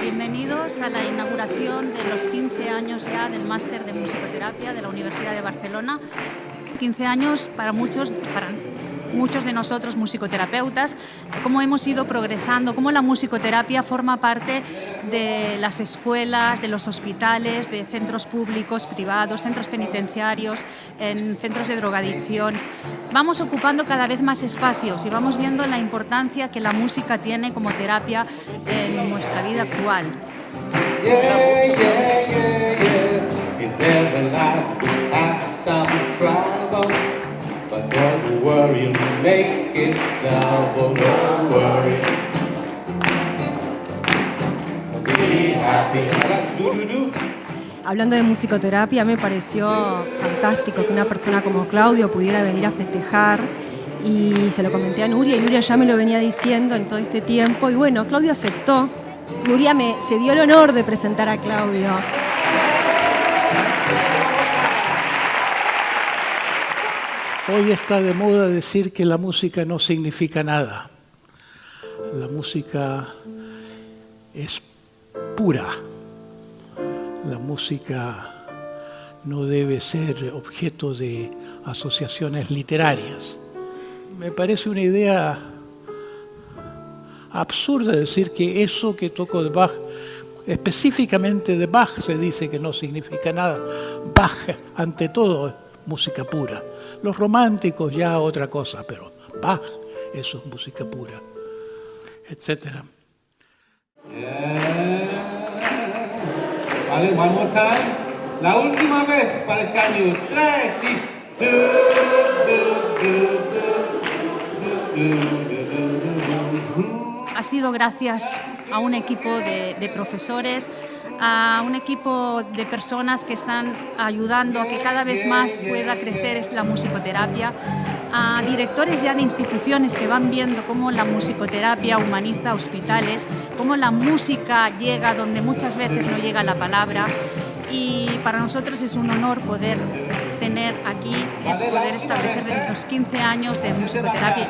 Bienvenidos a la inauguración de los 15 años ya del Máster de Musicoterapia de la Universidad de Barcelona. 15 años para muchos de nosotros musicoterapeutas, cómo hemos ido progresando, cómo la musicoterapia forma parte de las escuelas, de los hospitales, de centros públicos, privados, centros penitenciarios, en centros de drogadicción. Vamos ocupando cada vez más espacios y vamos viendo la importancia que la música tiene como terapia en nuestra vida actual. But don't worry, make it double, don't worry. Be happy. Hablando de musicoterapia, me pareció fantástico que una persona como Claudio pudiera venir a festejar, y se lo comenté a Nuria, y Nuria ya me lo venía diciendo en todo este tiempo, y bueno, Claudio aceptó. Nuria se dio el honor de presentar a Claudio. Hoy está de moda decir que la música no significa nada. La música es pura. La música no debe ser objeto de asociaciones literarias. Me parece una idea absurda decir que eso que tocó de Bach, específicamente de Bach, se dice que no significa nada. Bach, ante todo, es música pura. Los románticos ya otra cosa, pero Bach, eso es música pura, etcétera. Vale, one more time. La última vez para este año. 3 y... Ha sido gracias a un equipo de profesores, a un equipo de personas que están ayudando a que cada vez más pueda crecer la musicoterapia, a directores ya de instituciones que van viendo cómo la musicoterapia humaniza hospitales, cómo la música llega donde muchas veces no llega la palabra, y para nosotros es un honor poder tener aquí, poder establecer los 15 años de musicoterapia.